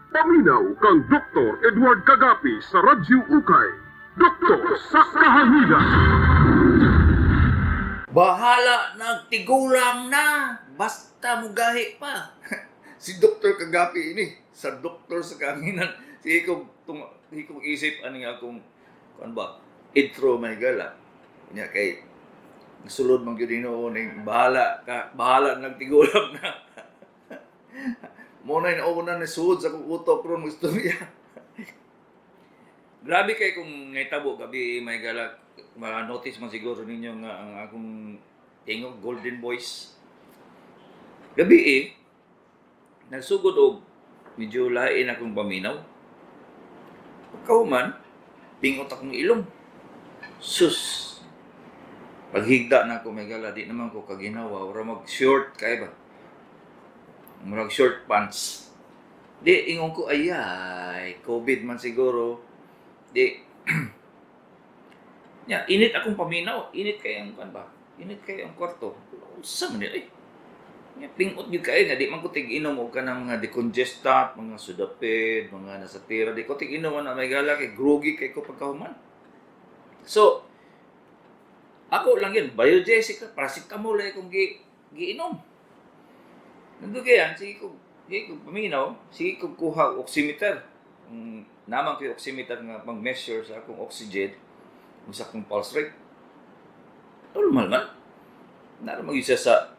Paminaw kang Dr. Edward Kagapi sa Radyo Ukay. Doktor sa Kahanginan. Bahala, nagtigulang na. Basta mugahi pa. Si Dr. Kagapi ini, sa doktor sa kanginan. Sige kong isip, ano nga kung, ano ba, intro may gala. Kanya kay, nasulod mong yun noon, bahala, nagtigulang na. Muna yung una ni suod sa kong utok ron, gusto niya. Grabe kay kung ngaitabo gabi may gala, ma-notice man siguro ninyo nga ang akong tingog Golden Voice. Gabi nagsugod og medyo lain akong paminaw. Pagkahuman, pingot akong ilong. Sus! Paghigda na ako may gala, di naman ko kaginawa. Ora mag-short kay ba? Mag-short pants. Di, ingon ko, ayay, COVID man siguro. Di, init akong paminaw. Init kayo ang kan ba? Init kayo ang kwarto. Sa man nila pingot yun kayo nga. Di man ko tig-inom o ka ng mga decongestant, mga Sudafed, mga Nasatira. Di ko tig-inom na may gala kay groggy kay ko pagkahuman. So, ako lang yun. Biogesic, paracetamol ay kong giinom. Nandun kaya, sige ko paminaw, sige ko kuha oximeter. Naman ko yung oximeter nga mag-measure sa akong oxygen, sa akong pulse rate. Normal man. Naramag isa sa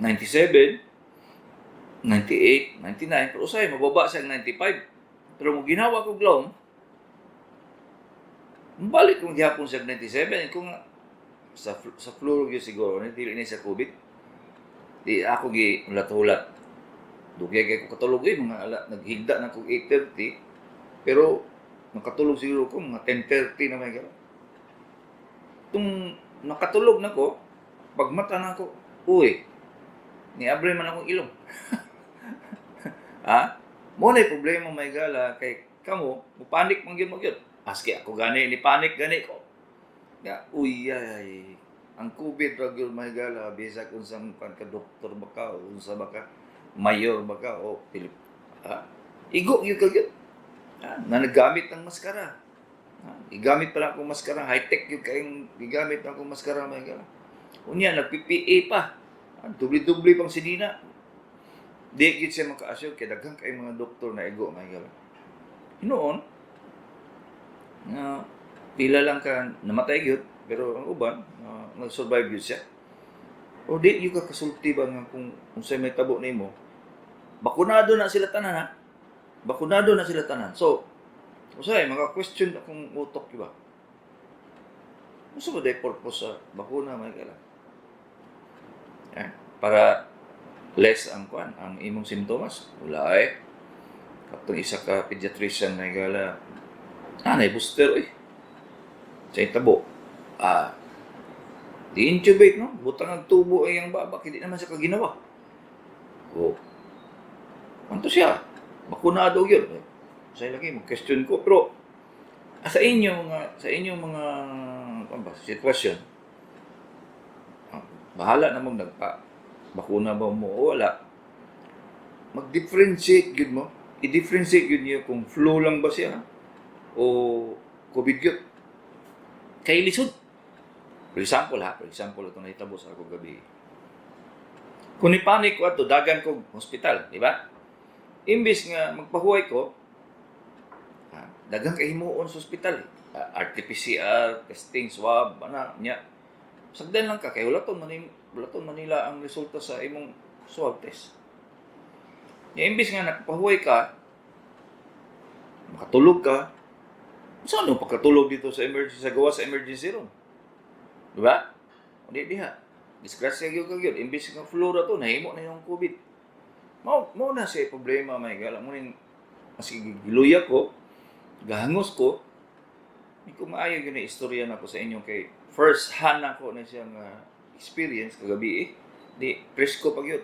97, 98, 99, pero usay, mababa sa 95. Pero mo ginawa ko glom, balik kong gihapon sa 97, kung sa flu yun siguro, hindi na sa COVID. Di ako hulat-hulat. Dugay kay ko katulog mga naghigda na ko 8:30. Pero nakatulog siguro ko mga 10:30 na may gano'n. Itong nakatulog na ko, pagmata na ko, niabre man akong ilong. Ha? Mo na problema may gala kay kamo, mupanik man gyud mo gyud. Aski ako gani ni panik gani ko. Ya, ay. Ang COVID ra gyud may gala bisag unsang ka doktor baka o unsa baka mayor baka o Pilip. Ha? Igo gyud ka gyud. Na naggamit ng maskara. Igamit pa lang akong maskara, high-tech yung kayong igamit ng akong maskara may gala. Unya, nag-PPA pa. Dubli-dubli pang sinina. Di gyud siya maka-assure kay daghang kay mga doktor na igo may gala. Hinoon, pila lang ka namatay gyud, pero ang uban, nag-survive yun siya. O di yung kakasulti ba nga kung sa'yo may tabo na mo, bakunado na sila tanan ha? Bakunado na sila tanan. So, usay, mga-question akong utok, diba? Gusto ba day purpose sa bakuna, may kala? Para less ang imong simptomas. Wala Kapag isa ka pediatrician, may kala, nay booster Sa'yo tabo. Di-intubate, no? Butang ang tubo ay ang babak, hindi naman siya kaginawa. Anto siya? Bakunado yun. Sa'yo lagi, mag-question ko. Pero, sa inyong mga sitwasyon, bahala namang bakuna ba mo o wala. Mag-differentiate yun mo. I-differentiate yun niya kung flu lang ba siya o COVID yun. Kay lisod. For example, ito nahitabo sa ako gabi. Kung ipanik ko ato, dagan ko hospital, di ba? Imbis nga magpahuway ko, dagang kahimuon sa hospital. RT-PCR, testing, swab, niya. Sagdan lang ka, kaya walaton Manila ang resulta sa imong swab test. Imbis nga nagpahuway ka, makatulog ka, saan yung pagkatulog dito sa emergency, sa gawa sa emergency room? Diba? Hindi diha. Disgrasya yun ka yun. Imbis nga flu na to, nahimo na yung COVID. Mau na siya problema, may gala mo rin, masig giluya ko, gahangos ko, hindi ko maayaw yun na istorya na ko sa inyo kay first hand ako na siyang experience kagabi di presko pag yun.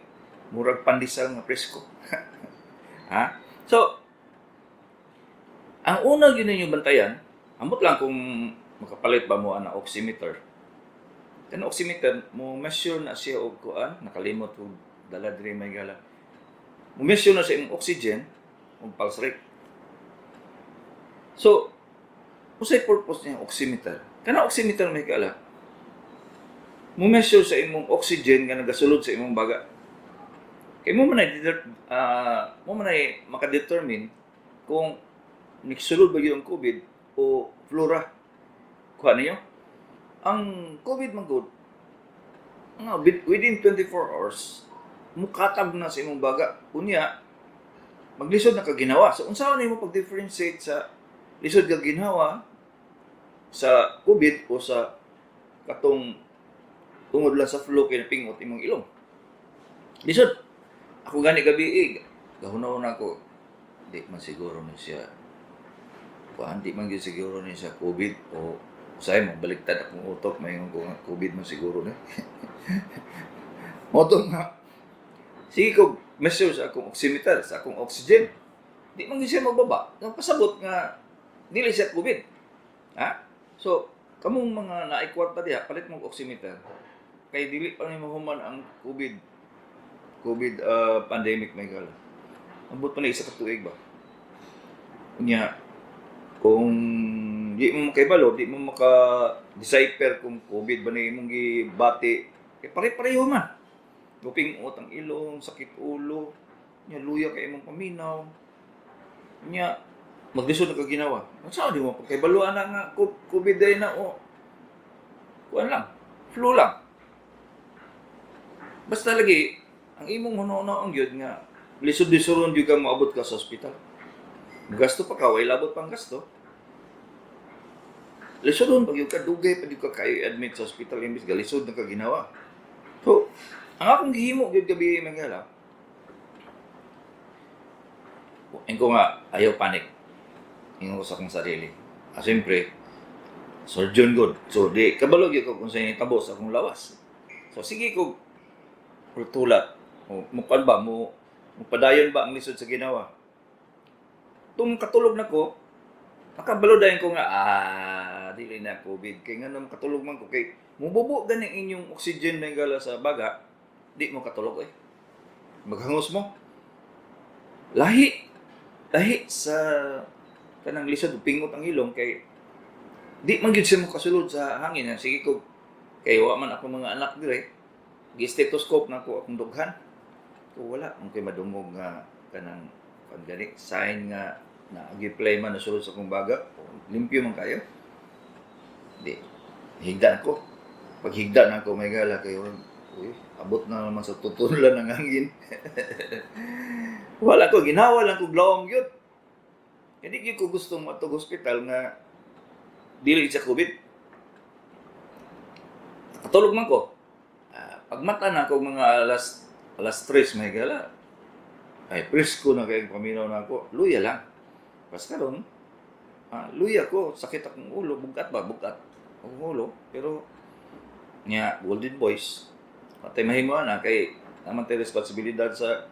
Murag pandesal nga presko. Ha? So, ang una yun ninyo bantayan, ambot lang kung makapalit ba mo ang oximeter. Ang oximeter, mo measure na siya og kuan, nakalimot og dala diri may gala. Mo measure na sa imong oxygen, o pulse rate. So, usay purpose niya oximeter. Kana oximeter may kala, mo measure sa imong oxygen nga nagasulod sa imong baga. Kay mo man ay makadetermine kung nagsulod ba yung COVID o flora. Kuha niyo? Ang COVID man good, within 24 hours, mukatab na sa imong baga. Unya, maglisod na kaginawa. So, unsaon nimo pag-differentiate sa lisod ka ginawa sa COVID o sa katong tungod lang sa flu kay napingot imong ilong. Lisod. Ako gani gabi gahunaw ko. Di man siguro na siya. Hindi man siguro na siya COVID o say mo baliktad akong utok mayon ko nga COVID man siguro na. Moto nga. Sige ko measure sa akong oximeter, sa akong oxygen. Di man siya magbaba. Pasabot nga dili siya COVID. Ha? So, kamong mga naikwarta diha, palit mong oximeter. Kay dili pa ni mahuman ang COVID pandemic may kala. Ambot pa na isa ka tuig ba? Kunya, kung di mo makaibalo, di mo maka-decipher kung COVID ba na imong gibati, kay pare-pareho man. Guping utang ilong, sakit ulo, nya luya kay imong paminaw. Nya maglisod na kaginawa. Ang sao di mo pagkaibaluan na nga COVID day na o. Kuan lang, flu lang. Basta lagi ang imong huno-huno gyud nga lisod-lisoron gyud ka moabot ka sa ospital. Gasto pa ka, way labot pang gasto. Lisodon pag yung kadugay, pag yung ka kayo admit sa ospital, imbis galisod na ka ginawa. So, ang akong gihimo gyud gabi mangala. Ko nga ayaw panic. Ingon ko sa akong sarili. Siyempre, surgeon good. So, di kabalo gyud ko kung sa tabo sa akong lawas. So, sige ko tulat. Mukan ba mo padayon ba ang lisod sa ginawa? Tung katulog na ko, nakabalo dayon ko nga dili na COVID kay nganong katulog man ko kay mububo gani inyong oxygen na gala sa baga, di mo katulog maghangos mo. Lahi sa kanang lisod pingot ang ilong kay di man gyud siya mo kasulod sa hangin. Sige ko kay wa man ako mga anak dire. Gi-stethoscope na ko akong dughan. So wala ang kay madungog nga kanang pagdali sign nga na agi-play man na sulod sa akong baga. Limpyo man kayo. Di higda ko. Pag higda na ako may gala kayo. Abot na naman sa tutulan ng hangin. Wala ko ginawa lang ko glawang gyud. Hindi gyud ko gusto matug hospital nga dili sa COVID. Katulog man ko. Pagmata na ako mga alas 3 may gala. Ay, presko na kayong paminaw na ako. Luya lang. Pas karon, luya ko. Sakit akong ulo. Bugat akong ulo. Pero, nga, golden boys. Patay mahimo na kay naman tayo responsibilidad sa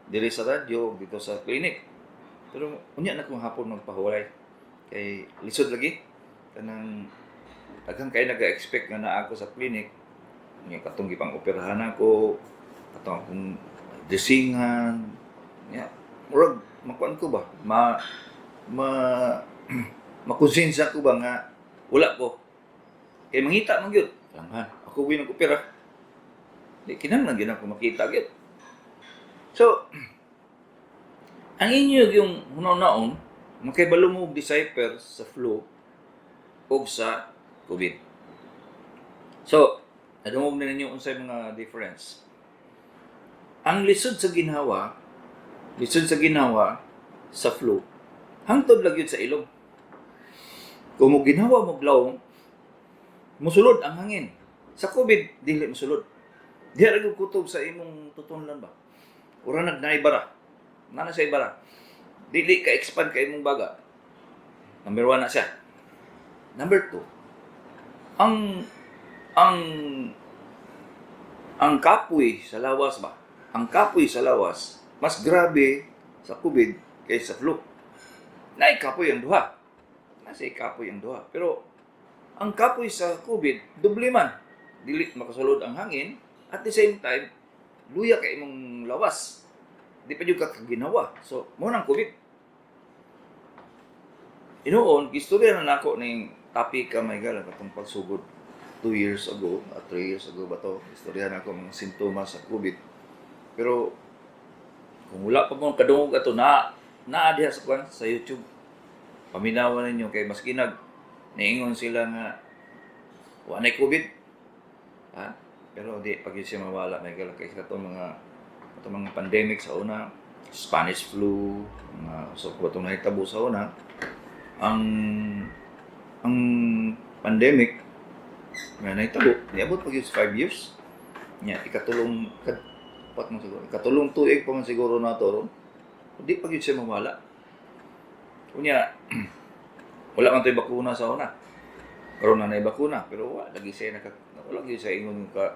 diri sa radyo, dito sa clinic. Pero, unya na kong hapon magpahulay. Kay, lisod lagi. Kanang, daghang kayo nag-expect nga na ako sa clinic. Nga katong gipang operahan ako, katong akong desingan, nga, murag, makuan ko ba? Makonsensya ko ba nga, wala ko. Kaya mangita man yun. Ako winag opera. Di, kinahanglan yun ako makita yun. So, ang inyo yung hunaw-naon, makaibalo mo decipher sa flu o sa COVID. So, nadungog na ninyo unsay mga difference. Ang lisod sa ginhawa sa flu, hangtod lang yun sa ilong. Kung mo ginawa mo glawong, musulod ang hangin. Sa COVID, dili musulod. Diya rin kutob sa imong tutunlan ba? Ura nagnaibara. Nana sa ibara. Dili ka-expand ka imong baga. Number 1 na siya. Number 2, ang kapoy sa lawas ba? Ang kapoy sa lawas, mas grabe sa COVID kaysa sa flu. Kapoy ang duha. Kapoy ang duha. Pero, ang kapoy sa COVID, doble man. Dili makasulod ang hangin. At the same time, luya ka imong lawas. Di pa yung kakaginawa. So, mo ng COVID. Inoon, istorya na nako ning topic ka may gala katong pagsugod 2 years ago, 3 years ago ba to, istorya na ako mga sintomas sa COVID. Pero kung wala pa mo kadungog ato na diha sa kwan sa YouTube. Paminawan ninyo kay maski niingon sila nga wa na COVID. Ha? Pero di pag yun siya mawala may gala kay katong mga pandemic sa una, Spanish flu, mga so katong nahitabo sa una, ang pandemic nga nahitabo niabot pag yun 5 years. Nya ikatulong pat mo siguro. Katulong tuig pa man siguro na to ron. Hindi pag yun siya mawala. Kunya, wala man tayo bakuna sa una. Karoon na bakuna. Pero wala lagi siya wala lagi siya ingon ka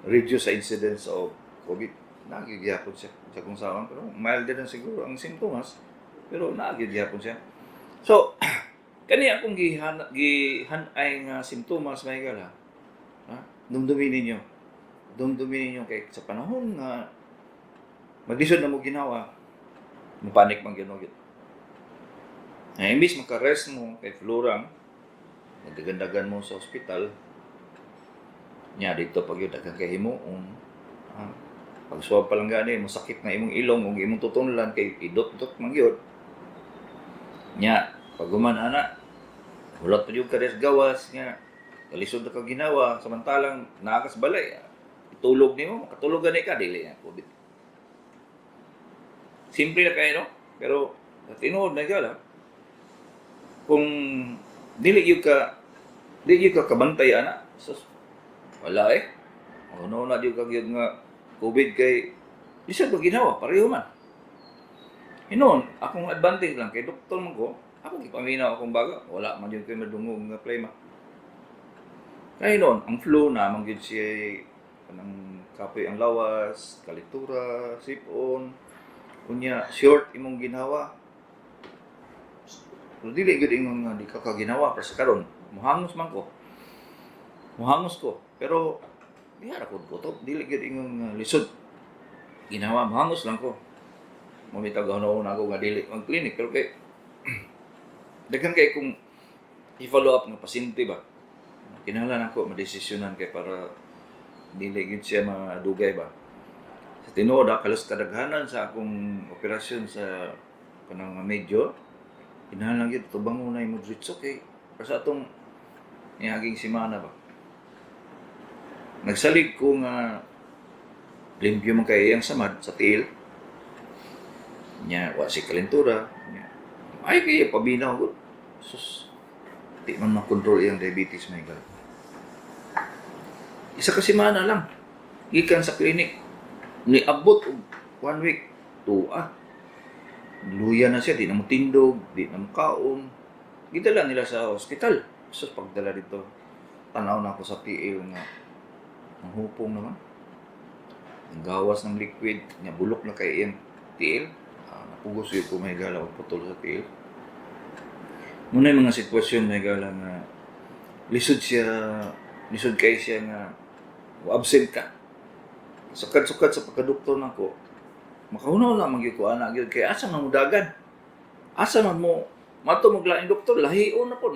reduce sa incidence of COVID. Nagigyapon siya sa kung saan. Pero mild din siguro ang simptomas. Pero nagigyapon siya. So, kani akong gihanay nga simptomas may gala. Ha? Dumdumin ninyo. Dumdumin ninyo kay sa panahon nga maglisod na mo ginawa, mapanik man ginugit. Na imbis maka-rest mo kay flurang, nagdagandagan mo sa ospital, nya dito pag yun dagang kay himuon. Pag suwab pa lang gani, masakit na imong ilong, ug imong tutunlan kay idot-dot man gyud. Nya pag ana, hulot pa yung kares gawas nya, kalisod na ka ginawa, samantalang naakas balay. Itulog nimo, makatulog gani ka dili na COVID. Simple na kayo, no? Pero tinuod na gala. Kung dili yung ka kabantay ana, sus, wala eh. Ano na yung kagyod nga COVID kay lisod ba ginawa, pareho man. Hinon, akong advantage lang kay doktor man ko, ako gipaminaw akong baga, wala man yun kay madungog nga plema. Kaya hinon, ang flu na man gyud siya kanang kapoy ang lawas, kalitura, sipon, kunya short imong ginawa. Pero dili gyud ingon nga di ka kaginawa para sa karon. Muhangos ko. Pero diha ra ko buto, dili gyud ingon nga lisod. Ginawa muhangos lang ko. Mamita gahon ako nga dili mag-clinic pero kay daghan kay kung i-follow up ng pasyente ba. Kinahanglan ako madesisyonan kay para dili gyud siya madugay ba. Sa tinuod kalos kadaghanan sa akong operasyon sa kanang medyo kinahanglan gyud tubang unay mo diretso kay para sa atong niaging semana ba. Nagsalig ko nga limpyo man kay iyang samad sa tiil. Nya wa si kalentura. Nya ay kay pabinaw ko. Sus. Di man makontrol iyang diabetes may gal. Isa ka semana lang. Gikan sa klinik. Niabot og 1 week. Luya na siya, di na matindog, di na makaon. Gidala nila sa ospital. Sus, pagdala dito, tanaw na ako sa PA nga. Ang hupong naman. Ang gawas ng liquid, niya bulok na kay iyang TL. Napugos yun kung may gala o putol sa TL. Muna yung mga sitwasyon may gala nga lisod kayo siya nga absent ka. Sukat-sukat sa pagkadoktor na ko, makahunaw na magyud ko ana gyud kay asa man mo dagan. Asa man mo mato maglaing doktor lahion na po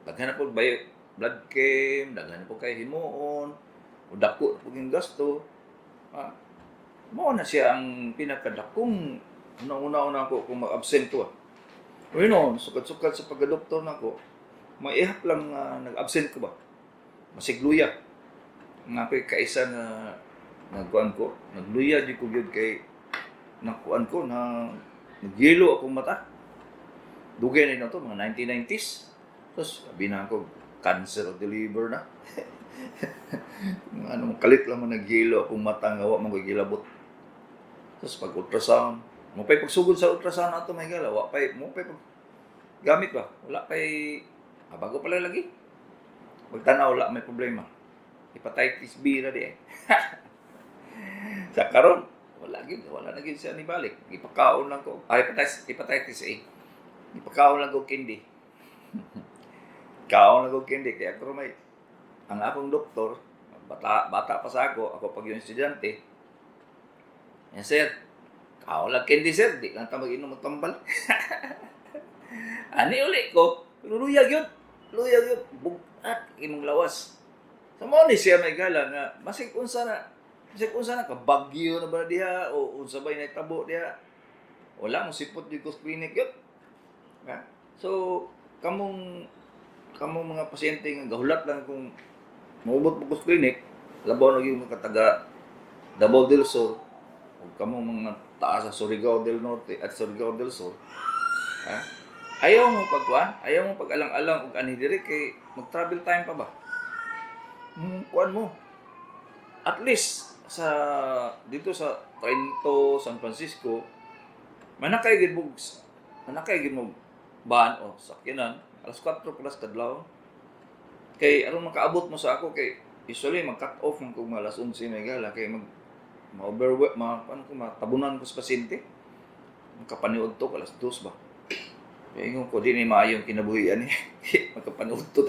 daghan na po blood chem, daghan na po kay himuon, udako po yung gasto. Mao na siya ang pinakadakong una ko kung mag-absent ko. Noon, sukat-sukat sa pagkadoktor na ko, maihap lang nag-absent ko ba. Masigluya. Nga ko'y kaisa na nagkuhan ko, nagluya di ko yun kay nakuan ko na nagyelo akong mata. Dugay na ito, mga 1990s. Tapos, sabi na ako, cancer of the liver na. Kalit lang mo nagyelo akong mata, nga wak mga gilabot. Tapos, pag-ultrasound, mo pa'y pagsugod sa ultrasound na ito, may gala, mo pa'y gamit ba? Wala pa'y, bago pala lagi. Pagtanaw, wala may problema. Hepatitis B na di eh. Sa karon, wala na gid siya ni balik. Ipakaon lang ko. Hepatitis A. Ipakaon lang ko kindi. Kaon lang ko kindi kaya ako may ang akong doktor, bata pa sa ako pag yung estudyante. Yan sir, kaon lang kindi sir, di lang ta mag-inom ng tambal. Ani uli ko, pero luyag yun. Luyag yun. Bugat, imong lawas. Sa mo ni siya may gala nga, masig unsa na, kabagyo na ba diha, o unsa ba na tabo diha. Wala mo sipot di ko clinic yun. Ha? So, kamong mga pasyente nga gahulat lang kung maubot mo ko sa clinic, labaw na yung mga taga Davao del Sur, o kamong mga taas sa Surigao del Norte at Surigao del Sur, ha? Ayaw mo pag-alang-alang og ani diri kay mag-travel time pa ba? Kuan mo. At least dito sa Trento, San Francisco, manakay gid mo ban o sakyanan alas 4 plus kadlaw. Kay aron makaabot mo sa ako kay usually mag-cut off man kung alas 11 may gala kay ma-overwork matabunan ko sa pasyente. Makapaniud to alas 2 ba. Kaya ingon ko, di ni maayong kinabuhian eh. Magkapanood to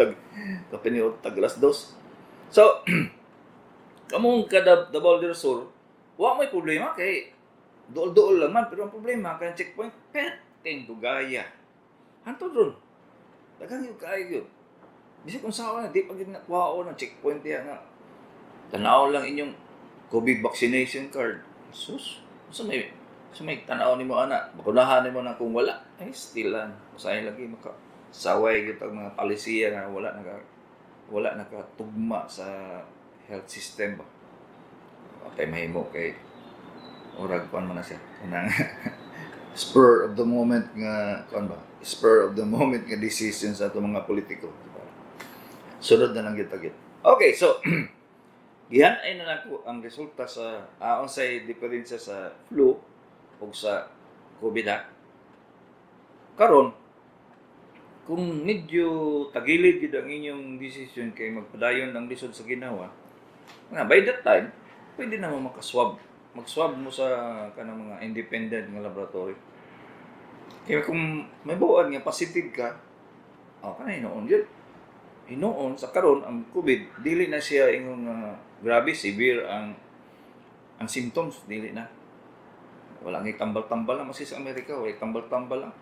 kapaniod tag alas 2. So, kamong kada Davao del Sur, wa may problema kay dool-dool lang man. Pero ang problema, kaya checkpoint, peteng dugaya. Hanto doon. Dagang yung kayo yun. Bisip kung saan na, di pag nakuha ng checkpoint yan nga. Tanaw lang inyong COVID vaccination card. Sus, sa may tanaw ni mo anak, bakunahan ni mo na kung wala, ay still lang. Usahin lagi makasaway kita mga palisiya na wala nakatugma sa health system ba. Okay, mahimo kay orag kuan man na siya. Kanang spur of the moment nga decision sa ato mga politiko. Sunod na lang gitagit. Okay, so gihan ay na nako ang resulta sa unsay diferensya sa flu o sa COVID karon kung medyo tagilid gid ang inyong decision kay magpadayon ng lisod sa ginawa nga by that time pwede na mo mag-swab mo sa kanang mga independent nga laboratory kaya kung may buwan nga positive ka kanay noon yun hinoon sa karon ang COVID dili na siya ingong grabe severe ang symptoms dili na. Wala nga tambal-tambal lang. Masih sa Amerika, wala tambal-tambal lang.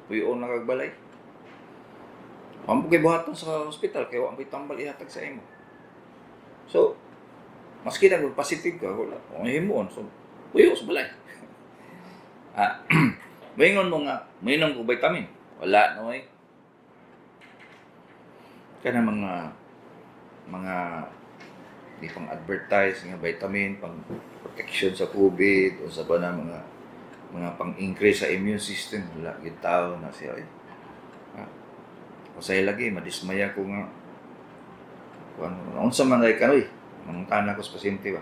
Puyoon na kagbalay. Ang kay buhaton sa hospital, kaya wala tambal ihatag sa imo. So, maski na kung positive ka, wala. Kung himuon, so, puyo sa balay. Maingon mo nga, mainom ko vitamin. Wala, no eh. Kaya mga di pang advertise nga vitamin, pang protection sa COVID, o sa ba na mga pang-increase sa immune system, wala yung tao na siya eh. Kasi lagi, madismaya ko nga. Kung sa man ay kanoy, manungtana ko sa pasyente ba.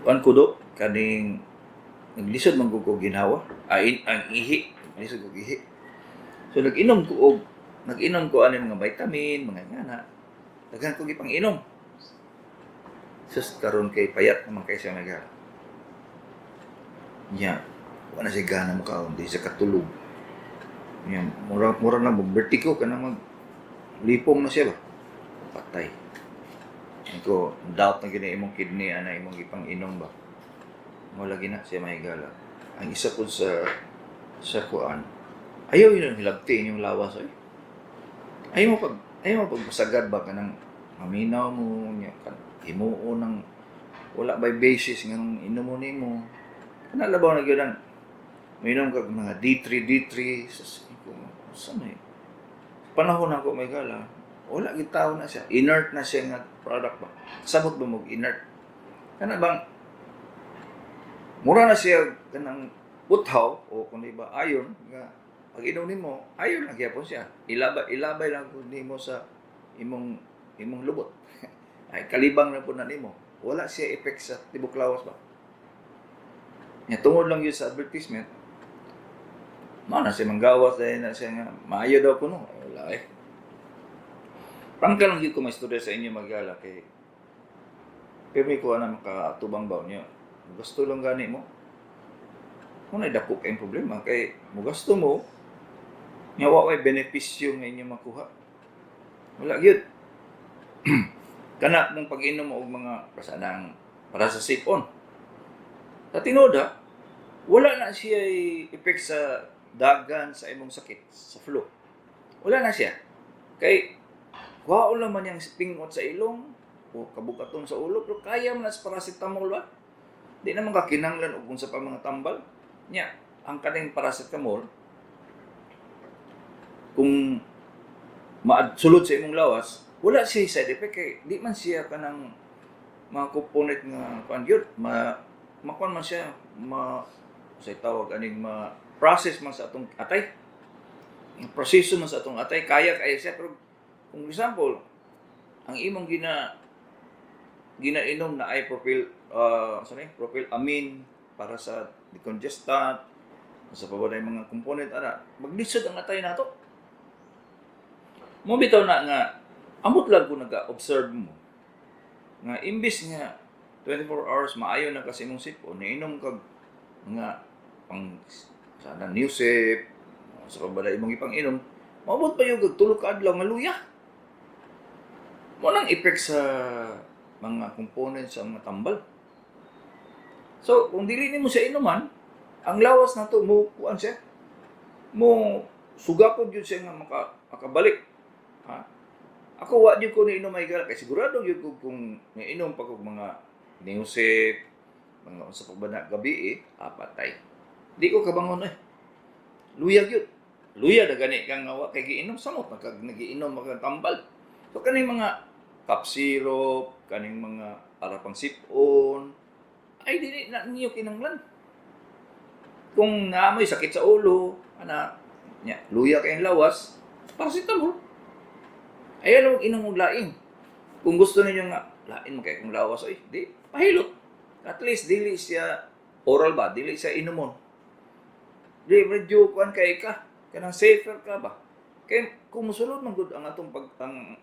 Kuan ko do, kaning naglisod man ko ginawa, ang ihi, naglisod ko ihi. So nag-inom ko ano mga vitamin, mga ngana. Daghan ko gipang inom. Sus karon kay payat naman kay siya naga. Nya, wala siya gana mo kaon, di siya katulog. Nya, mura na mag-vertigo ka na maglipong na siya ba? Patay. Ko doubt na gina imong kidney ana imong gipang inom ba. Mo lagi na siya mahigala. Ang isa po sa kuan. Ayaw yun hilabti inyong lawas ay. Ayaw mo pagpasagad ba kanang maminaw mo nya kan himuon ng wala by basis nganong inom mo nimo. Nalabaw na gyud minom kag mga D3 sa may panahon ako may gala wala gid tawo na siya inert na siya nga product ba sabot ba mo inert kana bang mura na siya kanang buthaw o kundi ba ayon nga pag inom nimo ayon lang gyapon siya ilabay lang kun nimo sa imong lubot ay kalibang na po na nimo wala siya effect sa tibok lawas ba nya tungod lang yun sa advertisement mana siya manggawas dahil na siya nga maayo daw kuno wala eh prangka lang yun ko maistorya sa inyo magala kay pero ko na makatubang ba niyo gusto lang gani mo kung dako kayong problema kay mo gusto mo nya wa way benepisyo nga inyo makuha wala gyud kana mong pag-inom mo og mga pasanang para sa sipon. Sa tinoda, wala na siya effect sa dagan sa imong sakit, sa flu. Wala na siya. Kay, waon naman yung pingot sa ilong, o kabukaton sa ulo, pero kaya man sa paracetamol ba? Di naman ka kinanglan o kung sa pa mga tambal. Nya, ang kaning paracetamol, kung sulod sa imong lawas, wala siya side effect kay di man siya kanang mga component nga kuan gyud makuan man siya say tawag aning process man sa atong atay. Ang proseso man sa atong atay kaya siya pero kung example ang imong ginainom na ay propylamine para sa decongestant sa pabaday mga component ana maglisod ang atay nato. Mo bitaw na nga amot lang ko naga-observe mo nga imbis nga 24 hours maayo na kasi mong sipon niinom kag nga pang sana newsip sa pabaday mong ipang-inom maabot pa yung tulog ka adlaw nga luya. Mo nang effect sa mga components sa mga tambal. So kung dili nimo siya inuman ang lawas na to mo kuan siya mo sugapod yun siya nga makabalik. Ha? Ako wa jud ko ni inom ay gara kay sigurado jud ko kung niinom pa ko mga newsip mga sa pagbana gabi patay. Di ko kabangon luya gyud. Luya na gani kang wa kay giinom samot nagiinom magtambal. So kaning mga cough syrup, kaning mga para pang sipon ay dili na niyo kinanglan. Kung naamoy sakit sa ulo, luya kayong lawas, paracetamol. Ayan ang inom og laing. Kung gusto ninyo nga, lain mo kay kung lawas, di, pahilot. At least, dili siya oral ba? Dili siya inumon. Di, medyo kuan kay ka. Kanang safer ka ba? Kaya kung musulod man gud ang atong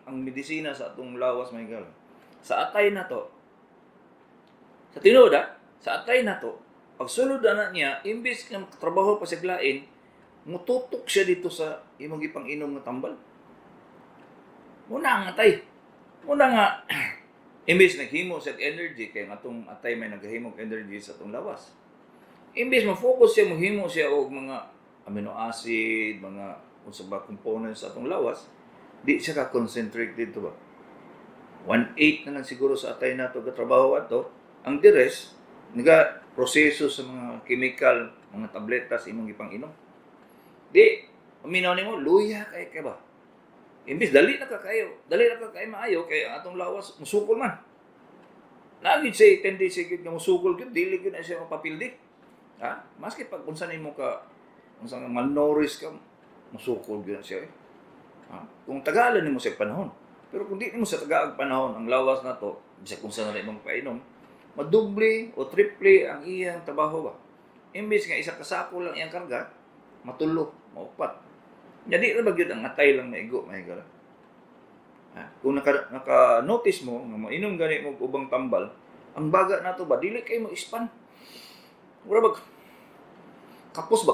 ang medisina sa atong lawas may gal. Sa atay na to. Sa tinuod sa atay na to, pag sulod na niya, imbis nga trabaho pa sa glain, mututok siya dito sa imong ipang-inom nga tambal. Muna nga atay. Muna nga imbis naghimo sa energy kay atong atay may naghimo energy sa atong lawas. Imbis ma-focus siya mohimo siya og mga amino acid, mga unsa ba components sa atong lawas, di siya ka concentrate dito ba. 1/8 na lang siguro sa atay nato ga trabaho ato. Ang the rest naga proseso sa mga chemical, mga tabletas imong ipang-inom. Di aminaw nimo luya kay ba. Imbis dali na ka kayo maayo kay ang atong lawas musukol man. Nagid say tendency gid nga musukol gid dili gid na siya mapapildi. Ha? Maski pag unsa nimo ka unsa nga malnourished ka musukol gid siya. Ha? Kung tagalan nimo sa panahon. Pero kung di nimo sa tagaag panahon ang lawas na to, bisag kung saan na imong painom, madoble o triple ang iyang trabaho ba. Imbis nga isa ka sako lang iyang karga, matulo, maupat. Jadi ra bagyod ang atay lang maigo mahigala. Kung naka-notice mo nga mainom gani mo ubang tambal, ang baga nato ba dili kay mo ispan. Mura bag kapus.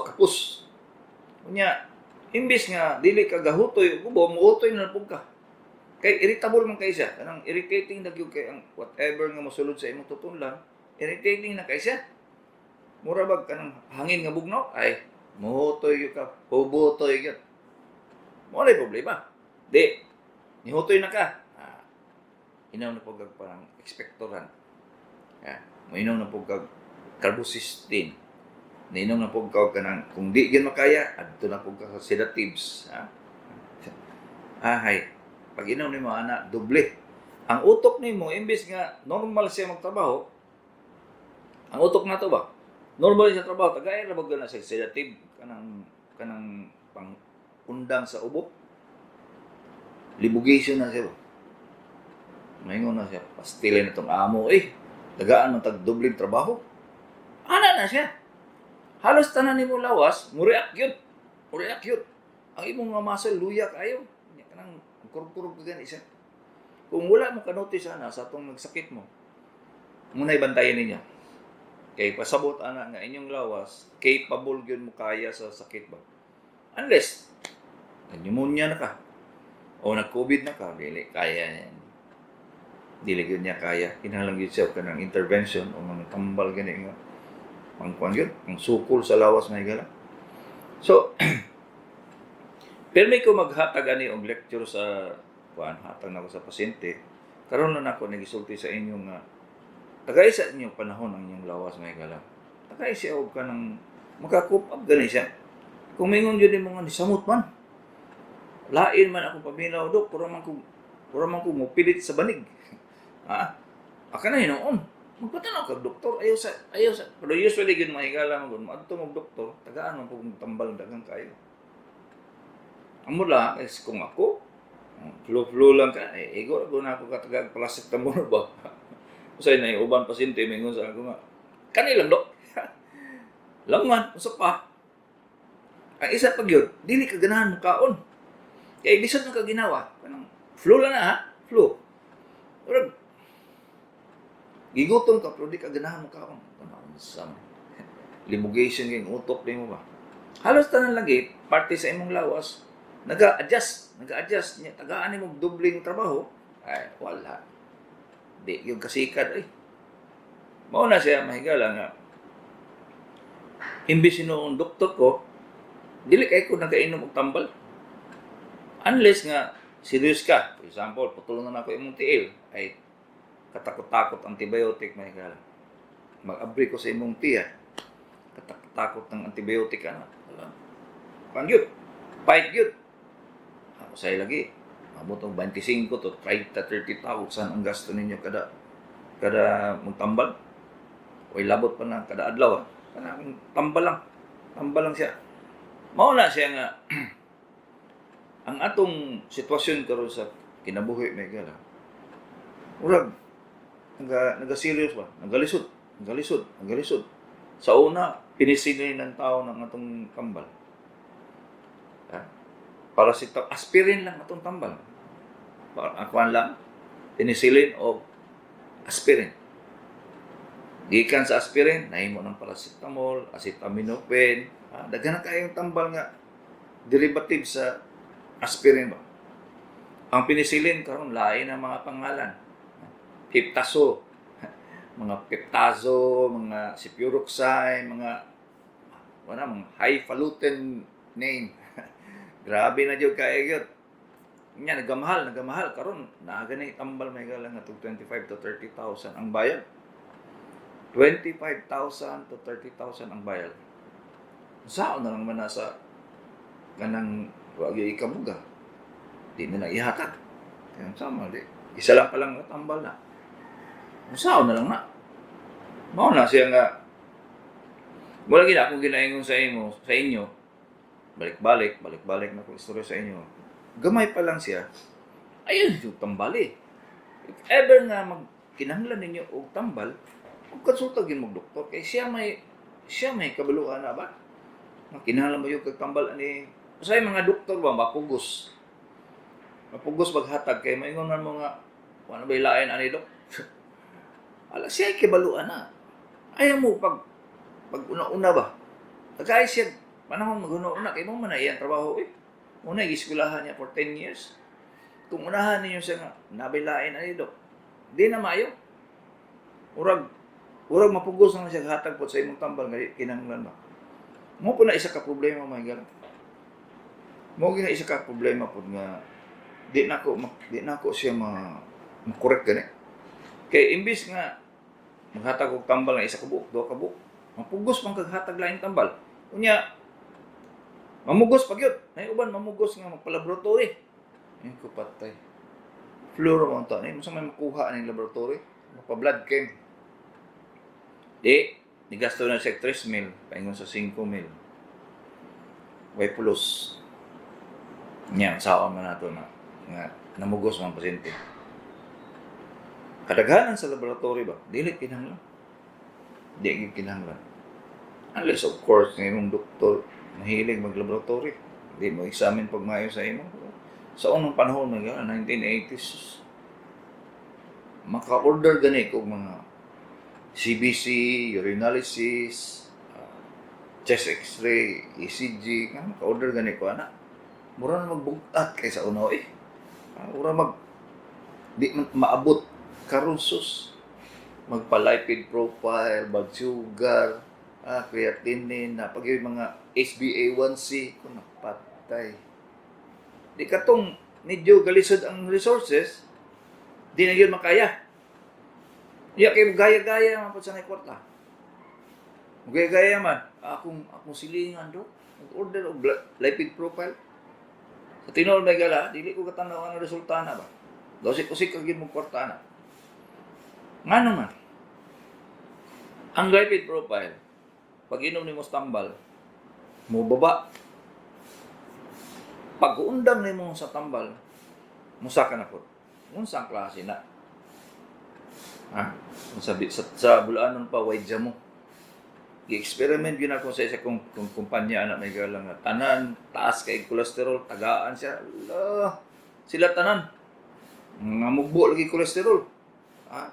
Unya imbis nga dili ka gahutoy ubo mo utoy na pug ka. Kay irritable man kay siya, kanang irritating na gyud kay ang whatever nga mosulod sa imong tutunlan, irritating na kay siya. Mura bag kanang hangin nga bugnaw ay muhutoy gyud ka, hubutoy gyud. Mo na problema. Di, nihutoy na ka. Inaw na po kag parang expectorant. Mainom na po kag carbocysteine. Nainom na po kag kanang kung di gyud makaya, adto na po ka sa sedatives. Hay. Pag inom nimo ana, doble. Ang utok nimo imbes nga normal siya magtrabaho, ang utok nato ba? Normal siya trabaho, tagay ra bag na sa sedative kanang pang undang sa ubo. Libugation na siya ba? Maingon na siya, pastilin itong amo, dagaan man tag-dobleng trabaho. Ana na siya. Halos tanan nimo lawas, muriak yun. Ang imong mga muscle, luya kayo. Kanang kurug-kurug ka gani siya. Kung wala mo ka-notice sa itong nagsakit mo, muna'y bantayan ninyo. Kay pasabot nga inyong lawas, capable yun mo kaya sa sakit ba? Unless, nag-pneumonia na ka, o nag-COVID na ka, dili kaya yan. Dili yun niya kaya. Kinalang yun siya ka ng intervention o mga tambal gani nga. Pangkuhan yun, ang sukol sa lawas na higala. So, permi ko maghatag ani og lecture sa hatag na ko sa pasyente. Karon na nako nagisulti sa inyo nga tagay sa inyong panahon ang inyong lawas may gala. Tagay siya og kanang makakup up gani siya. Kung mingon jud mo nga nisamot man. Lain man ako paminaw dok, pura man ko mopilit sa banig. Ha? Aka na hinoon. Magpatanaw ka doktor, ayaw sa pero usually gid mahigala mo gud adto mo doktor, tagaan man pug tambal dagang kayo. Amo lang is kung ako flu lang ka, igor ko na ako katagag paracetamol ba. Usay na yung uban pasyente mingon sa ako nga. Kanilang dok. Langan, usa pa. Ang isa pag yun, dili ka ganahan mo kaon. Kaya bisod na ka ginawa. Kanang flu lang na ha? Flu. Pero, gigutom ka, pero di ka ganahan mo kaon. Kanang sa libugation yung utok din mo ba? Halos tanan lagi, parte sa imong lawas, nag-a-adjust niya, tagaan mo dubling trabaho, ay, wala. Di, yung kasikad, ay. Mauna siya, mahigala nga. Imbis noong doktor ko, dili kay ko nagainom og tambal. Unless nga serious ka, for example, putulungan ako imong tiil, ay katakot-takot antibiotic mahigala. Mag-abri ko sa imong tiya. Katakot-takot ng antibiotic ana. Pang yun, fight yun. Ako sa'yo lagi, mabutong 25 to 30,000 ang gasto ninyo kada magtambal. O labot pa na kada adlaw. Kanang tambal lang siya. Mao na siya nga ang atong sitwasyon karon sa kinabuhi may gala. Urag naga-serious ba? Nagalisod. Sa una, pinisilin ng tao ng atong tambal. Ha? Para si aspirin lang atong tambal. Para akuan lang pinisilin o aspirin. Gikan sa aspirin, nahimo ng paracetamol, acetaminophen, daghan na kayong tambal nga derivative sa aspirin ba. Ang penicillin karon lain ang mga pangalan. Piptazo, mga Piptazo, mga Cipuroxime, mga highfalutin name. Grabe na jud kay gyud. Nya nagamahal karon naa gani tambal may galang nga 25 to 30,000 ang bayad. 25,000 to 30,000 ang bayad. Saan na lang man nasa kanang wag yung ikabuga. Di na ihatag. Kaya sama, di. Isa lang palang tambal na. Saan na lang na. Mao na siya nga. Wala gina akong ginaingon sa inyo. Balik-balik na akong istorya sa inyo. Gamay pa lang siya. Ayun, yung tambali. If ever nga kinahanglan ninyo og tambal, kung konsultagin mo doktor, kay siya may kabaluan na ba? Kinahanglan mo yung kagtambal ani. Usay mga doktor ba mapugos maghatag kay maingon man mo nga wala ba ilain ani dok. Ala siya kibaluan na. Ayaw mo pag una-una ba. Tagay siya panahon mag-una kay mo man na iyang trabaho eh. Una giskwelahan niya for 10 years. Kung unahan ninyo siya nga nabilain ani dok. Di na maayo. Urag mapugos na siya hatag po sa imong tambal nga kinahanglan ba. Mo po na isa ka problema my God. Mo gina isa ka problema po nga di na ko siya ma-correct gani. Kay imbis nga maghatag og tambal nga isa ka buok, duha ka buok, mapugos man kag hatag lain tambal. Unya mamugos pag yun. Nay uban mamugos nga magpa-laboratory. Ayun ko patay. Fluoro man ta ni mo sa may makuha ning laboratory, magpa-blood chem. Di gasto na siya 3,000, paingon sa 5,000. Way pulos. Nya, sawa man nato na nga namugos man pasyente. Kadaghanan sa laboratory ba? Dili kinahanglan. Di kinahanglan. Unless of course, ngayong doktor mahilig mag-laboratory. Di mo examine pag maayo sa imo. Sa unang panahon nga 1980s, maka-order gani kog mga CBC, urinalysis, chest x-ray, ECG, maka-order gani ko ana. Mura na magbugat kaysa unaw eh. Mura di maabot karon sus. Magpa-lipid profile, blood sugar, creatinine, na pag yung mga HbA1c, kung napatay. Di katong medyo galisod ang resources, di na yun makaya. Iya kayo gaya-gaya man po sa kwarta. Gaya-gaya man. Akong silingan do. Mag-order og lipid profile. Sa tinol may gala, dili ko katanaw ang resulta na ba. Dosik-usik kag mo kwarta na. Ngano man? Ang lipid profile, pag inom ni mo tambal, mo baba. Pag undang ni mo sa tambal, musa ka na po. Unsang klase na? Ha? Sa bulaanon pa, waidya mo. I-experiment yun ako sa isa kong kumpanya na may galang na tanan, taas kay cholesterol, tagaan siya. Sila tanan. Mga mugbo lagi cholesterol. Ha?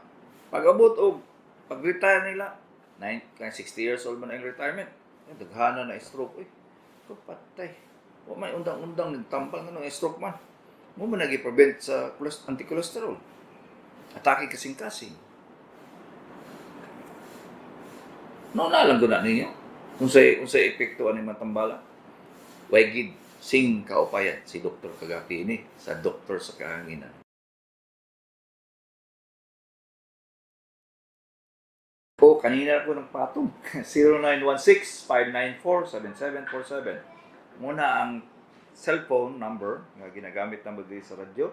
Pag-abot o pag-retire nila, 60 years old man ang retirement. Daghana na stroke. Ito patay. O may undang-undang nagtampal nga ng stroke man. Mo man nag-prevent sa anti-cholesterol. Atake kasing-kasing. No, nalang ko na ninyo. Kung sa epekto ani matambala. Waigid sing kaupayan si Dr. Kagapi ini sa Doktor sa Kahanginan. O kanina ko ng patong. 0916-594-7747. Muna ang cellphone number na ginagamit na magdali sa radyo.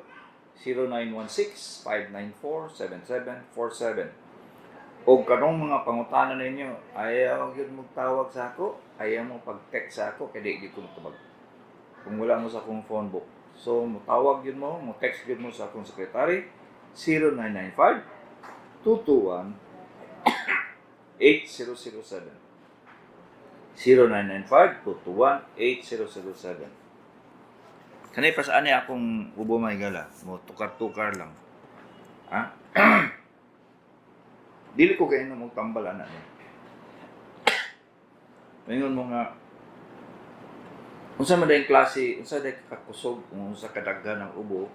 0916-594-7747. O kanong mga pangutana ninyo, ayaw yun magtawag sa ako, ayaw mo pag-text sa ako, kaya di ko matawag. Kung wala mo sa akong phone book. So, matawag yun mo, text yun mo sa akong sekretary, 0995-221-8007. 0995-221-8007. Kanay pa saan niya akong ubumay gala, mo tukar-tukar lang. Ha? Dili ko kayo na mong tambalan na niya. Ngayon mo nga, kung saan man dahil klase, kung saan dahil kakusog, kung saan kadaghan ng ubo,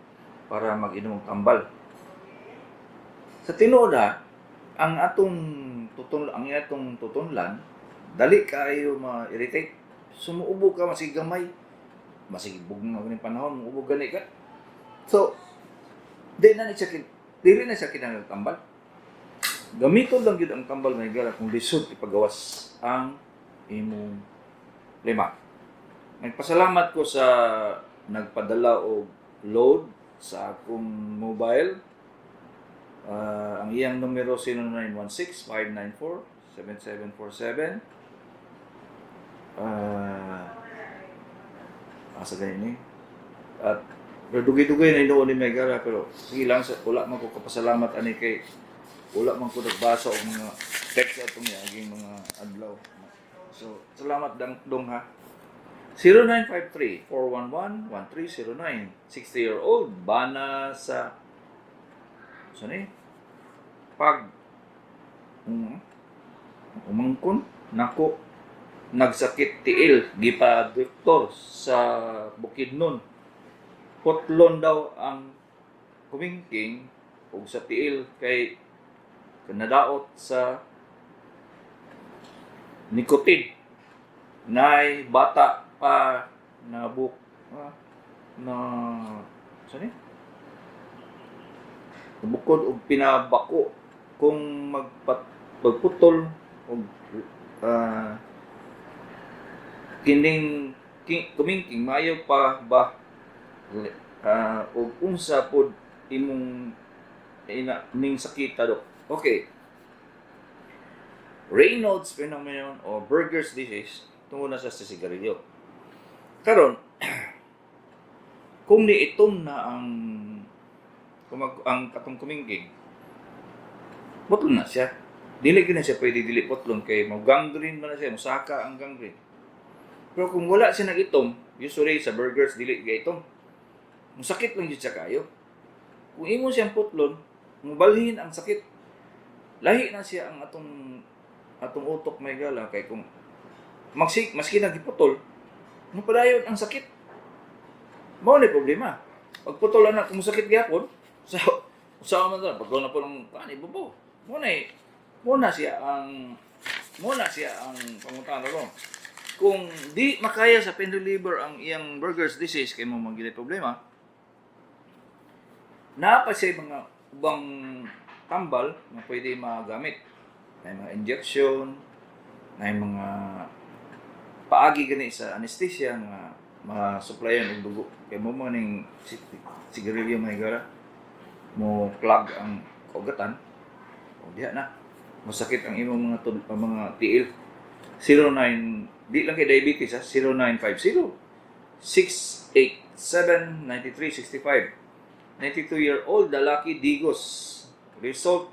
para mag-inom ng tambal. Sa tinoda, ang atong tutunlan, dali kayo ma-irritate. Sumuubo ka, masig gamay. Masig bugong ng panahon, ubo gani ka. So, dili na siya kinagtambal. Gamiton lang yun ang tambal may gala kung lisod ipagawas ang imong lima. Nagpasalamat ko sa nagpadala og load sa akong mobile. Ang iyang numero 0916-594-7747. Asa ganyan eh. At dugay-dugay na inoon ni Megara pero sige lang, wala man ko kapasalamat ani kay wala man ko nagbasa og mga text atong yaging mga adlaw. So, salamat dong ha. 0953-411-1309. 60-year-old bana sa pag umangkon nako nagsakit tiil gipa doktor sa Bukidnon. Putlon daw ang kumingking ug sa tiil kay nadaot sa nicotine. Nay bata pa na bukod og pinabako kung magputol og kumingking maayo pa ba og unsa pod imong ning sakita dok. Okay. Raynaud's phenomenon o Buerger's disease tungod na sa sigarilyo. Karon kung niitom na ang katong kumingking, putlon na siya. Dili na siya pwede dili putlon kay mo gangrene man na siya, musaka ang gangrene. Pero kung wala siya nag-itom, usually sa burgers dili gaytom. Musakit lang jud siya kayo. Kung imo siyang putlon, mubalhin ang sakit. Lahi na siya ang atong utok may gala kay kung maski nagiputol, mo padayon ang sakit. Mao ni problema. Pag putol na kung sakit gyapon, sa man ta, pag na po ng kani bubo. Mo na siya ang muna siya ang pangutana ron. Kung di makaya sa pain reliever ang iyang Buerger's disease kay mo magiging problema, na pa siya mga ubang tambal na pwede magamit. May mga injection, may mga paagi gani sa anesthesia nga ma-supplyan og dugo. Kay mo man ning sigarilyo may gara mo plug ang kaugatan. O diha na. Masakit ang imong mga tiil. 09 di lang kay diabetes ha, 0950 687 9365. 92-year-old lalaki Digos. Result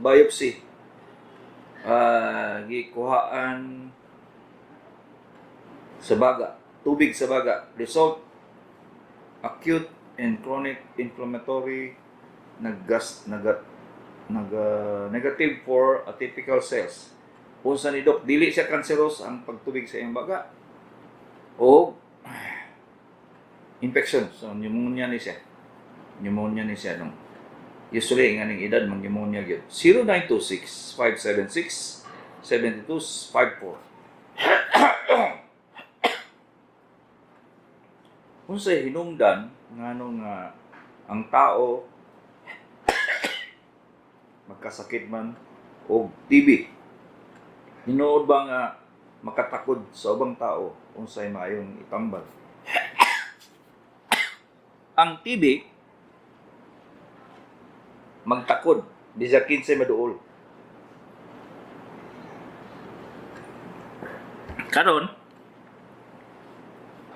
biopsy. Gikuhaan sa baga, tubig sa baga. Result acute and chronic inflammatory negative for atypical cells. Unsa ni Dok, dili siya cancerous ang pagtubig sa iyang baga o infection. So, pneumonia ni siya nung usually nga ning edad man pneumonia gyud. 0926-576-7254. Unsay hinungdan nganong ang tao magkasakit man og TB. Hinuod ba nga makatakod sa ubang tao unsay maayong itambal? Ang TB magtakod bisa 15 maduol. Karon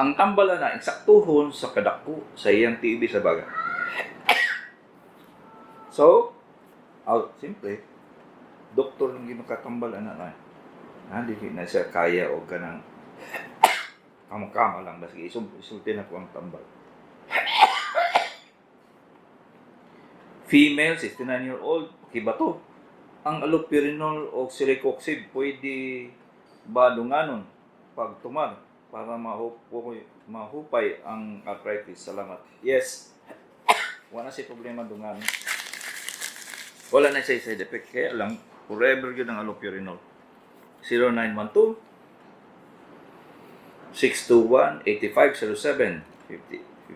ang tambal na eksaktuhon sa kadako sa iyang TB sa baga. So, simple, doktor lang ginukatambal na. Dili na siya kaya o ganang kamukama lang. Basta isulti na ko ang tambal. Female, 69-year-old, kibato. Ang allopurinol o celecoxib pwede ba dunganon pag tumar para mahupay ang arthritis? Salamat. Yes. Wala si problema dunganon. Wala na siya side effect. Kaya lang, forever yun ang allopurinol. 0912 621 8507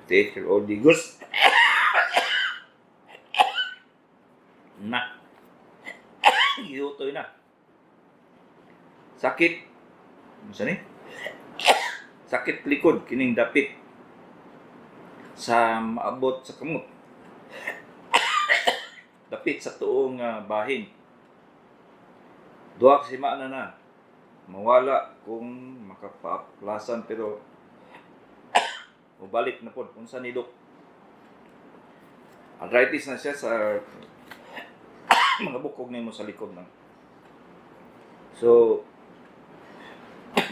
58-year-old Digos. Na. Giutoy na. Sakit. Ano ni? Sakit likod, kining dapit. Sa maabot sa kamot. Dapit sa tuong bahin. Duha kasi maana na. Mawala kung makapaaplasan pero mabalik na po. Kung sa nidok. Arthritis na siya sa mga bukog na mo sa likod na. So,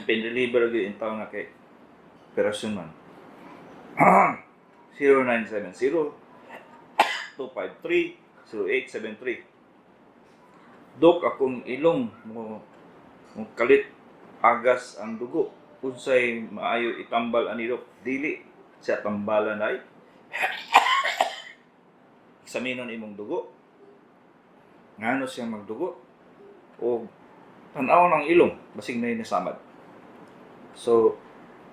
pinreliver yun yung tao na kay operasyon man. 0970-253-0873. Dok, akong ilong mo kalit agas ang dugo. Unsay maayo itambal ani Dok? Dili siya tambalan ay. Eksaminon imong dugo. Ngano siya magdugo o tanaw ng ilong basig na inasamad. So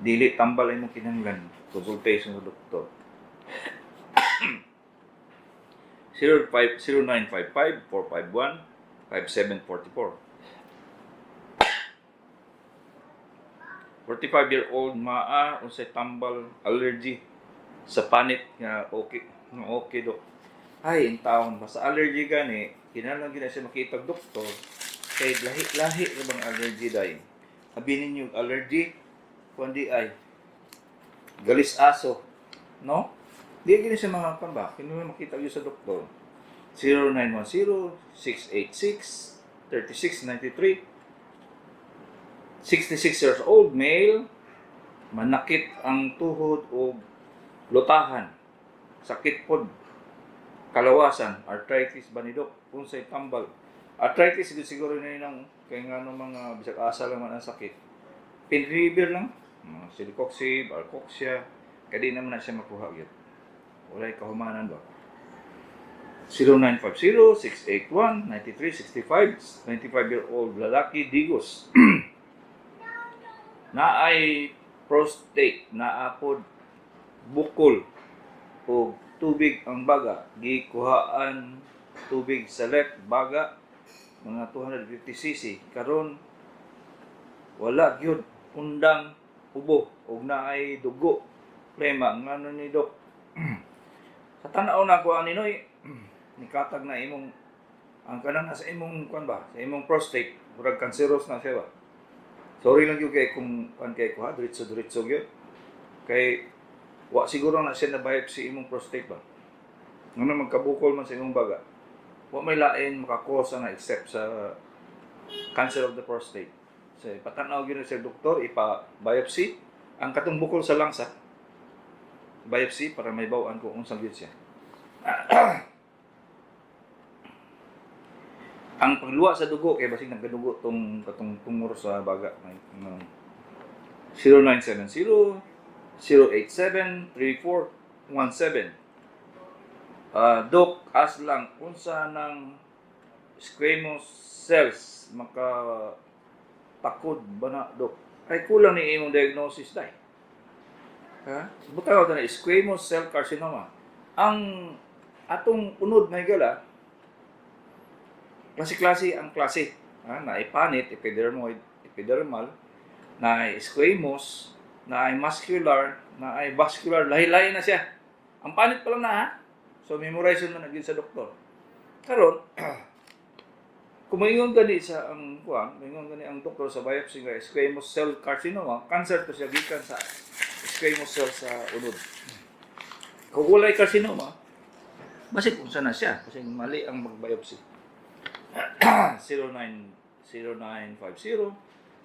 dili tambal imong kinahanglan, consultation sa doktor. 0955-451-5744. 45-year-old maa unsay tambal allergy sa panit nga okay Dok. Ay, in taon basta allergy gani kinahanglan gina siya makita og doktor kay lahi ra bang allergy day. Abi ninyo allergy kundi ay galis aso, no? Di gina siya mga pamba, kinahanglan makita gyud sa doktor. 0910-686-3693. 66 years old male, manakit ang tuhod o lutahan, sakit pod, kalawasan, arthritis ba ni Dok? Unsay tambal? Arthritis siguro na yun kaya nga ng mga bisag asa lang man ang sakit. Pain reliever lang, celecoxib, alcoxia, kaya di naman na siya makuha yun. Wala'y kahumanan ba? 0950-681-9365, 95-year-old lalaki, Digos. Naay prostate, naapod bukol o tubig ang baga, gikuhaan tubig sa left baga, mga 250 cc. Karon wala gyud undang ubo ug naay dugo. Problema ngano ni Dok? Sa tanaw na ko ani noy, nikatag na imong ang kanang sa imong kuan ba, sa imong prostate, murag cancerous na siya ba. Sorry lang gyud kay kung kuan kay ko ha, diretso gyud. Kay wa siguro na siya na biopsy imong prostate ba. Ngano magkabukol man sa imong baga. Wa may lain makakosa na except sa cancer of the prostate. So patanaw gyud sa doktor, ipa-biopsy ang katong bukol sa langsa. Biopsy para may baw-an kung unsang gyud siya. Ang pagluwa sa dugo kay basig nagkadugo tong katong tumor sa baga. 0970 087-3417. Dok, as lang, unsa ng squamous cells makatakod ba na, Dok? Ay kulang ni imong diagnosis dai. Ha? Butaw ta na squamous cell carcinoma. Ang atong unod may gala, klase-klase ang klase. Na panit, epidermoid, epidermal, na squamous, na ay muscular, na ay vascular, lahi-lahi na siya. Ang panit pa lang na ha. So memorize mo na gyud sa doktor. Karon, kumaingon gani sa ang kuan, maingon gani ang doktor sa biopsy nga squamous cell carcinoma, cancer to siya gikan sa squamous cell sa unod. Kung walay carcinoma, basig unsa na siya kasi mali ang mag-biopsy.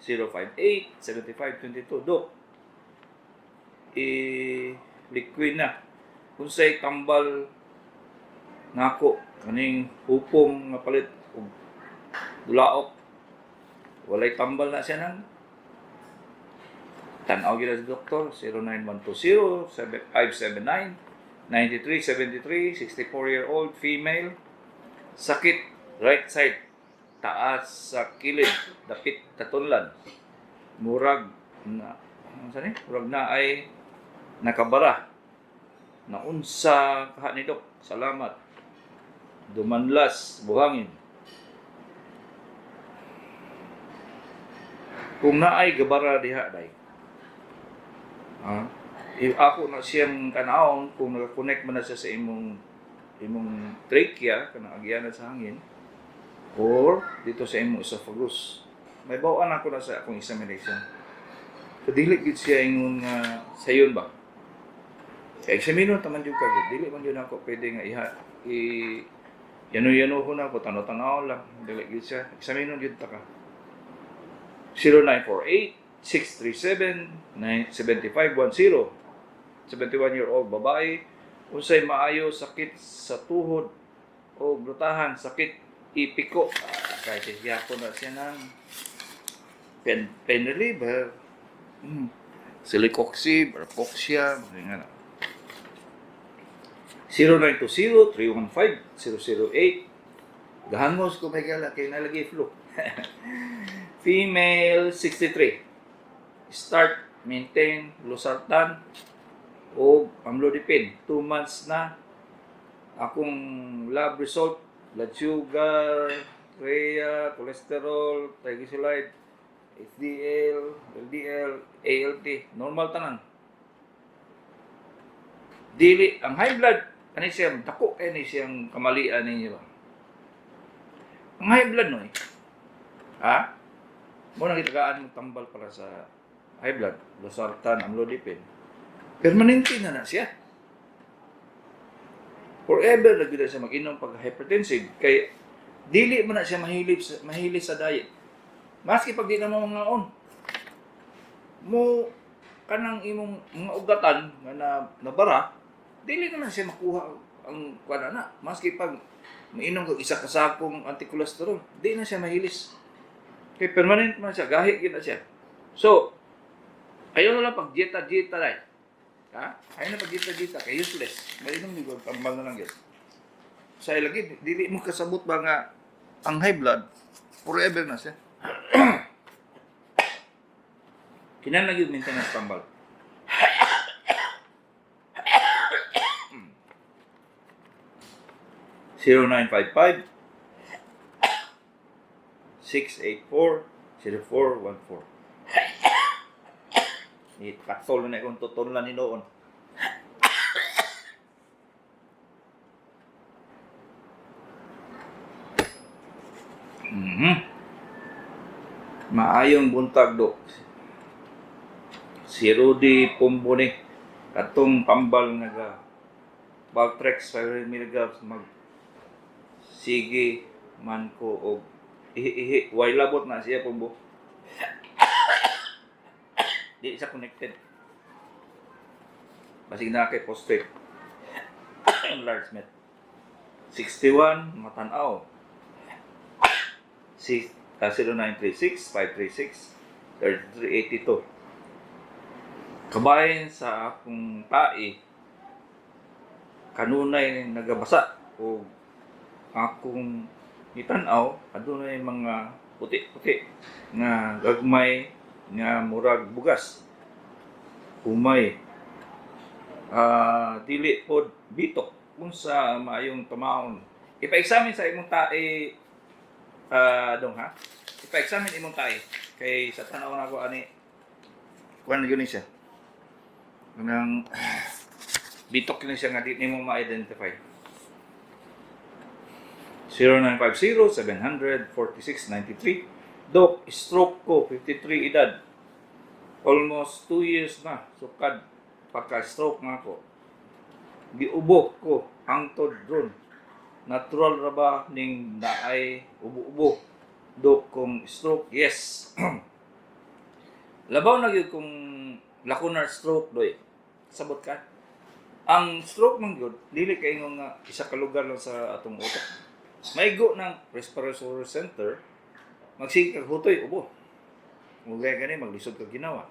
0950-058-7522 Dok. Liquid na unsay tambal nako kaning hupong nga palit og dulaok walay tambal na siya nang tan-aw gyud sa doktor. 09120-579-9373 64-year-old female, sakit right side taas sa kilid dapit tatunlan, murag na murag na ay nakabara na unsa kaha ni Dok. Salamat. Dumanlas buhangin. Kung naay gabara diha day. Ako na siyang kanahon kung naka-connect man na siya sa imong trachea kanang agyanan sa hangin or dito sa imong esophagus. May bawaan ako na sa akong examination. So dili gid siya ingon nga sayon ba. Examino taman jud kagid, dili man jud ako pwede nga yano ho na ko tanaw-tanaw lang, dili gid siya. Examino jud ta ka. 0948-637-7510 71-year-old babae, unsay maayo sakit sa tuhod o glutahan, sakit ipiko. Kahit siya ko na siya ng pain reliever, Silicoxib, Arcoxia, mga na. 0920-315-008. Gahangos ko may gala kay nalagay flu. Female 63. Start, maintain, losartan o amlodipine. 2 months na. Akong lab result, blood sugar, urea, cholesterol, triglyceride, HDL, LDL, ALT, normal tanan. Dili ang high blood ani siyang dako ani siyang kamalian ninyo ba. Ang high blood no mo nang itagaan mo tambal para sa high blood, losartan, amlodipine. Permanente na siya. Forever na gid siya mag-inom pag hypertensive kay dili man na siya mahilig sa diet. Maski pag di na mo mangaon. Mo kanang imong mga ugatan nga nabara, dili na siya makuha ang kuan na. Maski pag mainom ko isa ka sakong anti-cholesterol, di na siya mahilis. Kay permanent man siya, gahi gid na siya. So, ayaw na lang pag dieta dai. Ayaw na pag dieta kay useless. Mainom ni tambal na lang yun. sa lagi dili mo kasabot ba nga ang high blood forever na siya. Kinahanglan gyud maintenance tambal. 0955 684 0414. Ni patol na kung tutulan ni noon. Maayong buntag, Dok. Si Rudy Pombone katong pambal naga Valtrex 500 mg mag sige man ko og ihi way labot na siya Pombo. Di siya connected. Basig na kay poste. Large met. 61 matanaw. 0936 536 3382. Kabayan sa akong tae kanunay nagabasa o akong itanaw adunay mga puti-puti nga gagmay nga murag bugas humay dili pod bitok kung sa maayong tumaon. Ipa-examine sa imong tae dong ha. Ipa-examine imong tae kay sa tanaw na ko ani kuan gyud ni siya. Nang bitok yun siya nga di mo ma-identify. 0950-700-4693. Dok, stroke ko, 53 edad. Almost 2 years na. Sukad, pagka-stroke nga ko. Giubok ko, hangtod ron. Natural ra ba ning naay ubo-ubo? Dok, kung stroke, yes. Labaw na yun kung lacunar stroke, doy. Sabot ka. Ang stroke man gyud dili kay nga isa ka lugar lang sa atong utak. Maigo ng respiratory center, magsige kag hutoy ubo. Mugay gani maglisod kag ginawa.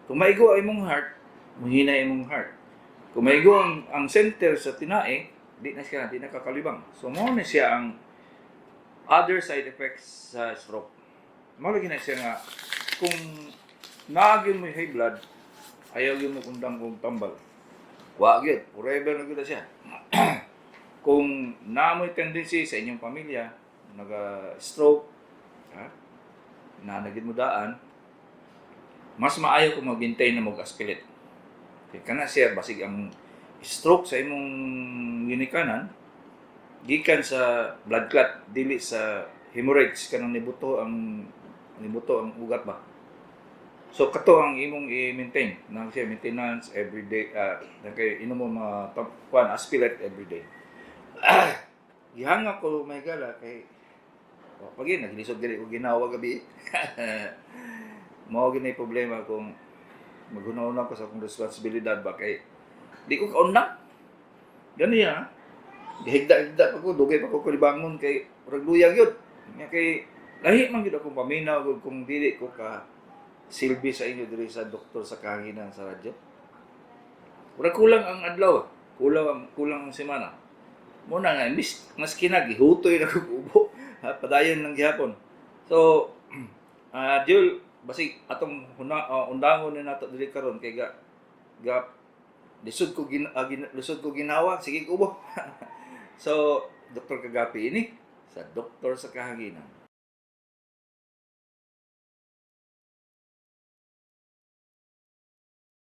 Kung maigo ang imong heart, muhina imong heart. Kung maigo ang center sa tinae, di na kakalibang. So mo na siya ang other side effects sa stroke. Mao lagi na siya nga kung naagyon mo high blood, ayaw yung magundang kong tambal. Wag yun. Forever na gula siya. Kung naamoy tendency sa inyong pamilya, nag-stroke, nanagid mo daan, mas maayo kung maghintay na mag-aspilit. Kaya kana siya, basig ang stroke sa imong ginikanan, gikan sa blood clot, dili sa hemorrhage, kanang nibuto ang ugat ba. So kato ang imong i-maintain nang siya maintenance every day kay inom mo aspirate every day. Gihanga ko may gala kay pagi naglisod diri ko ginawa gabi. Mao gini problema kung maghunaw-hunaw ko sa akong responsibilidad ba kay di ko kauna. Gani ha. Gihigda-higda pa ko dugay pa ko libangon kay murag luyag yun. Kay lahi man gyud akong paminaw kung dili ko ka silbi sa inyo diri sa doktor sa kahanginan sa radyo. Murag kulang ang adlaw, kulang ang semana. Muna nga mas kinagihutoy na kog ubo, padayon ng gihapon. So Jul, basig atong undangon ni nato diri karon kay ga lisod ko ginawa, sige ubo. So Dr. Kagapi ini sa doktor sa kahanginan.